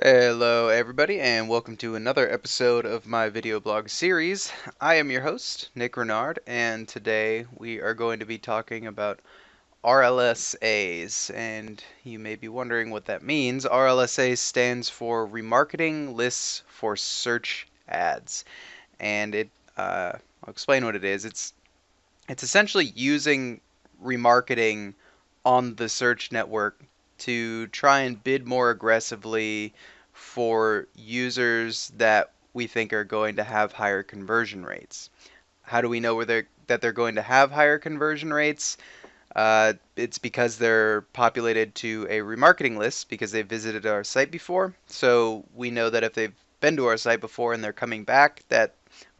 Hello everybody and welcome to another episode of my video blog series. I am your host, Nick Renard, and today we are going to be talking about RLSAs, and you may be wondering what that means. RLSA stands for Remarketing Lists for Search Ads, and I'll explain what it is. It's essentially using remarketing on the search network to try and bid more aggressively for users that we think are going to have higher conversion rates. How do we know that they're going to have higher conversion rates? It's because they're populated to a remarketing list because they visited our site before. So we know that if they've been to our site before and they're coming back, that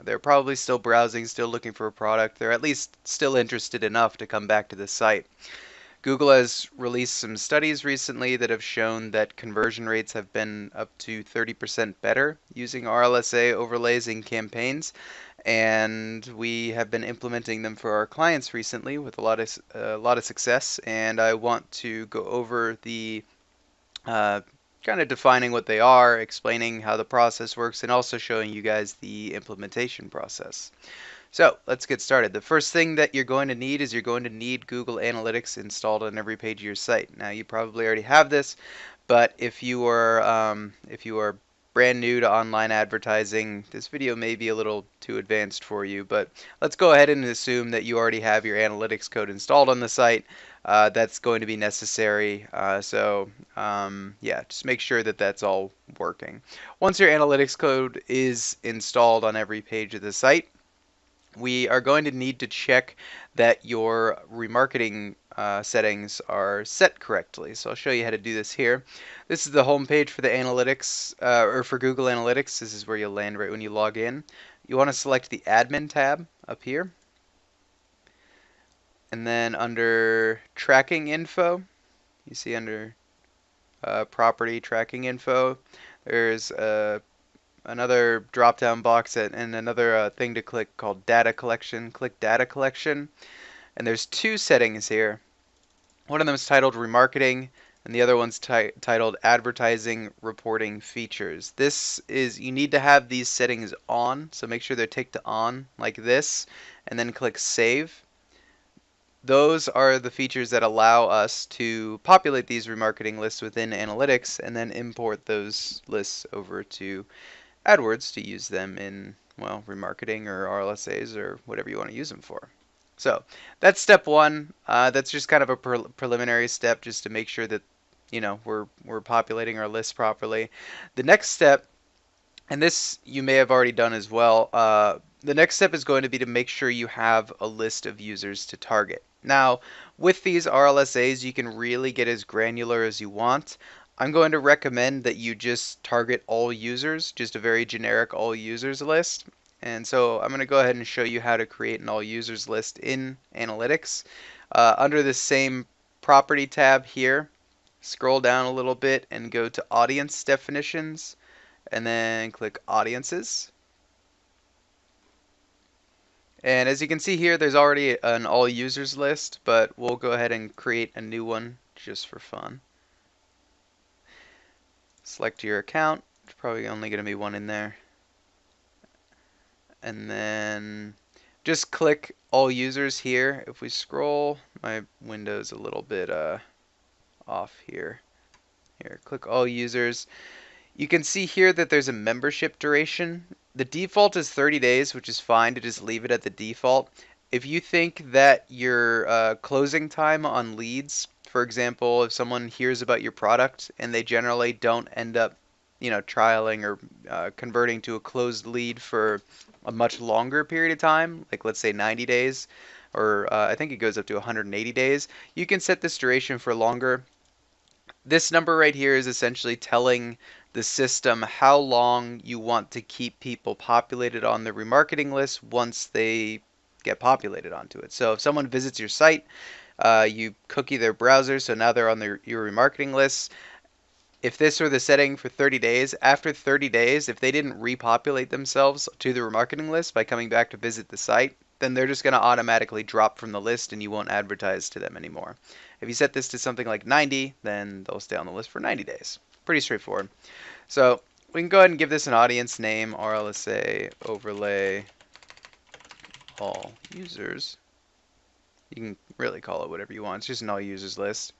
they're probably still browsing, still looking for a product. They're at least still interested enough to come back to the site. Google has released some studies recently that have shown that conversion rates have been up to 30% better using RLSA overlays in campaigns, and we have been implementing them for our clients recently with a lot of success. And I want to go over the uh, kind of defining what they are, explaining how the process works, and also showing you guys the implementation process. So let's get started. The first thing that you're going to need is you're going to need Google Analytics installed on every page of your site. Now you probably already have this, but if you are brand new to online advertising, this video may be a little too advanced for you. But let's go ahead and assume that you already have your analytics code installed on the site. That's going to be necessary. Yeah, just make sure that that's all working. Once your analytics code is installed on every page of the site, we are going to need to check that your remarketing settings are set correctly. So I'll show you how to do this here. This is the home page for the analytics, or for Google Analytics. This is where you'll land right when you log in. You want to select the admin tab up here. And then under tracking info, you see under property tracking info, there's another drop-down box and another thing to click called data collection. Click data collection, and there's two settings here. One of them is titled remarketing, and the other one's titled advertising reporting features. You need to have these settings on, so make sure they're ticked to on like this, and then click save. Those are the features that allow us to populate these remarketing lists within analytics and then import those lists over to AdWords to use them in, well, remarketing or RLSAs or whatever you want to use them for. So that's step one. That's just kind of a preliminary step just to make sure that we're populating our list properly. The next step, and this you may have already done as well, the next step is going to be to make sure you have a list of users to target. Now, with these RLSAs, you can really get as granular as you want. I'm going to recommend that you just target all users, just a very generic all users list. And so I'm going to go ahead and show you how to create an all users list in Analytics. Under the same property tab here, scroll down a little bit and go to audience definitions, and then click audiences. And as you can see here, there's already an all users list, but we'll go ahead and create a new one just for fun. Select your account. There's probably only going to be one in there. And then just click all users here. If we scroll, my window's a little bit off here. Here, click all users. You can see here that there's a membership duration. The default is 30 days, which is fine to just leave it at the default. If you think that your closing time on leads, for example, if someone hears about your product and they generally don't end up, trialing or converting to a closed lead for a much longer period of time, like let's say 90 days, or I think it goes up to 180 days, you can set this duration for longer. This number right here is essentially telling the system how long you want to keep people populated on the remarketing list once they get populated onto it. So if someone visits your site, you cookie their browser, so now they're on your remarketing list. If this were the setting for 30 days, after 30 days, if they didn't repopulate themselves to the remarketing list by coming back to visit the site, then they're just going to automatically drop from the list and you won't advertise to them anymore. If you set this to something like 90, then they'll stay on the list for 90 days. Pretty straightforward. So we can go ahead and give this an audience name, RLSA overlay all users. You can really call it whatever you want. It's just an all users list.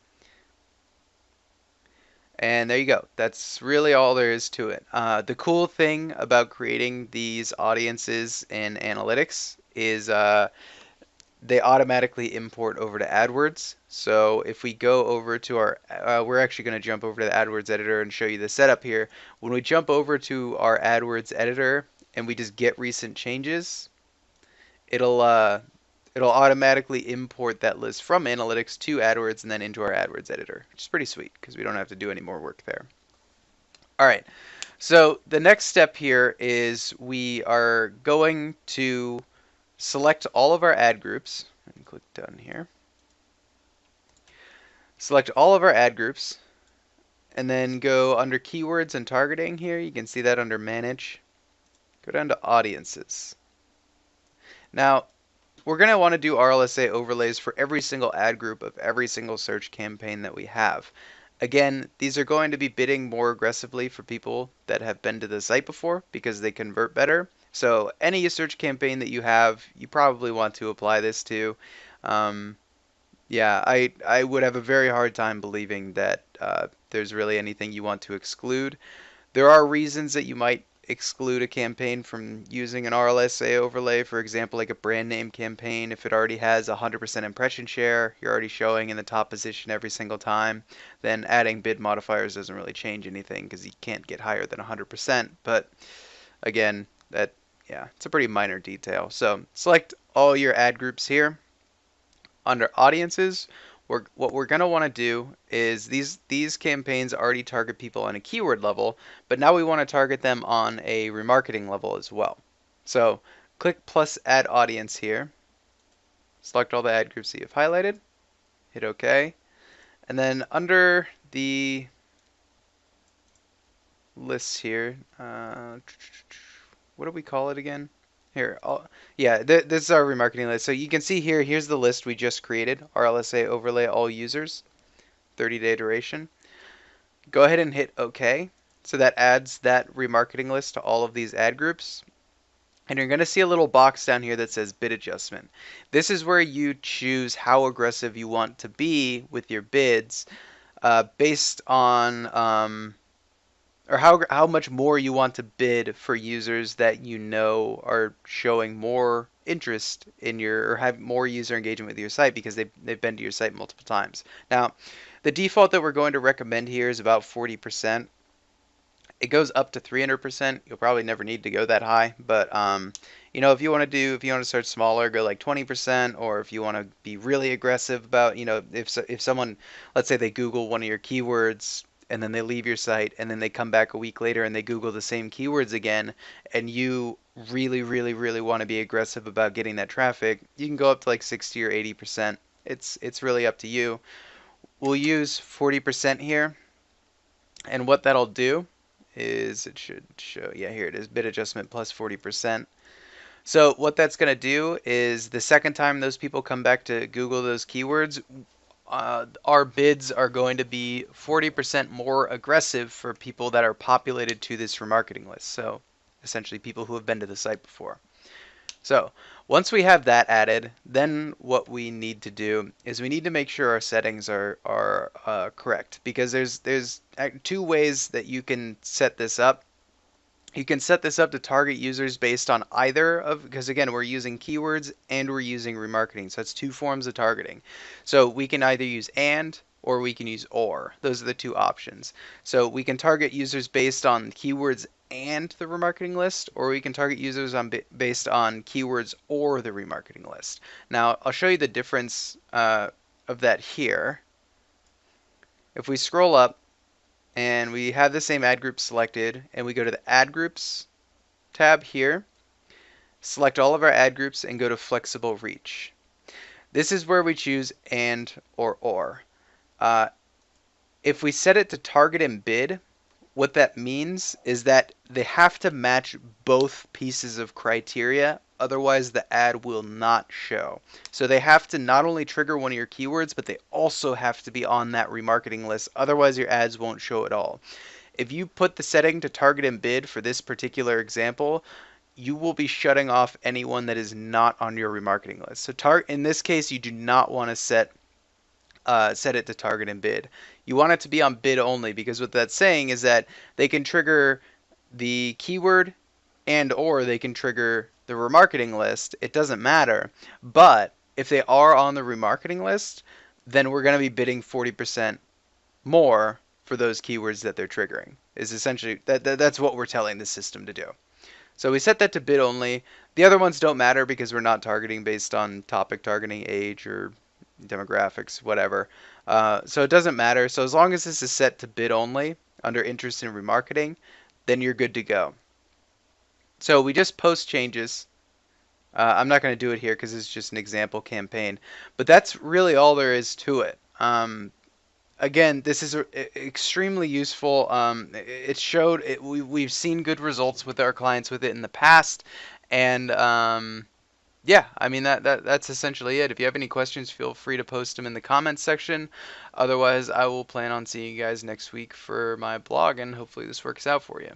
And there you go. That's really all there is to it. The cool thing about creating these audiences in analytics is they automatically import over to AdWords. So if we go over to our, we're actually going to jump over to the AdWords editor and show you the setup here. When we jump over to our AdWords editor and we just get recent changes, it'll automatically import that list from analytics to AdWords and then into our AdWords editor, which is pretty sweet because we don't have to do any more work there. All right, so the next step here is we are going to select all of our ad groups and click done here. Select all of our ad groups and then go under keywords and targeting here. You can see that under manage. Go down to audiences. Now, we're going to want to do RLSA overlays for every single ad group of every single search campaign that we have. Again, these are going to be bidding more aggressively for people that have been to the site before because they convert better. So any search campaign that you have, you probably want to apply this to. Yeah, I would have a very hard time believing that there's really anything you want to exclude. There are reasons that you might exclude a campaign from using an RLSA overlay, for example, like a brand name campaign. If it already has 100% impression share, you're already showing in the top position every single time, then adding bid modifiers doesn't really change anything because you can't get higher than 100%. But again, yeah, it's a pretty minor detail. So select all your ad groups here. Under audiences, what we're going to want to do is these campaigns already target people on a keyword level, but now we want to target them on a remarketing level as well. So click plus add audience here. Select all the ad groups that you've highlighted. Hit OK. And then under the lists here, what do we call it again? Here, yeah, this is our remarketing list. So you can see here, here's the list we just created, RLSA overlay all users, 30-day duration. Go ahead and hit OK. So that adds that remarketing list to all of these ad groups. And you're going to see a little box down here that says bid adjustment. This is where you choose how aggressive you want to be with your bids based on or how much more you want to bid for users that you know are showing more interest in your, or have more user engagement with your site because they've been to your site multiple times. Now, the default that we're going to recommend here is about 40%. It goes up to 300%. You'll probably never need to go that high, but you know, if you want to start smaller, go like 20%, or if you want to be really aggressive about, you know, if someone, let's say they Google one of your keywords and then they leave your site and then they come back a week later and they Google the same keywords again, and you really, really, really want to be aggressive about getting that traffic, you can go up to like 60 or 80%. It's really up to you. We'll use 40% here, and what that'll do is it should show, yeah, here it is, bid adjustment plus 40%. So what that's going to do is the second time those people come back to Google those keywords, our bids are going to be 40% more aggressive for people that are populated to this remarketing list. So essentially people who have been to the site before. So once we have that added, then what we need to do is we need to make sure our settings are correct, because there's two ways that you can set this up. You can set this up to target users based on either of, because again, we're using keywords and we're using remarketing. So that's two forms of targeting. So we can either use and, or we can use or. Those are the two options. So we can target users based on keywords and the remarketing list, or we can target users based on keywords or the remarketing list. Now, I'll show you the difference of that here. If we scroll up, and we have the same ad group selected, and we go to the ad groups tab here, select all of our ad groups and go to flexible reach. This is where we choose and or. If we set it to target and bid, what that means is that they have to match both pieces of criteria otherwise the ad will not show. So they have to not only trigger one of your keywords, but they also have to be on that remarketing list, otherwise your ads won't show at all. If you put the setting to target and bid for this particular example, you will be shutting off anyone that is not on your remarketing list. So in this case, you do not want to set it to target and bid. You want it to be on bid only, because what that's saying is that they can trigger the keyword and or they can trigger the remarketing list. It doesn't matter. But if they are on the remarketing list, then we're going to be bidding 40% more for those keywords that they're triggering. Is essentially that's what we're telling the system to do. So we set that to bid only. The other ones don't matter because we're not targeting based on topic targeting, age, or demographics, whatever. So it doesn't matter. So as long as this is set to bid only under interest in remarketing, then you're good to go. So we just post changes. I'm not going to do it here because it's just an example campaign. But that's really all there is to it. Again, this is extremely useful. It showed we've seen good results with our clients with it in the past, and yeah, I mean that's essentially it. If you have any questions, feel free to post them in the comments section. Otherwise, I will plan on seeing you guys next week for my blog, and hopefully this works out for you.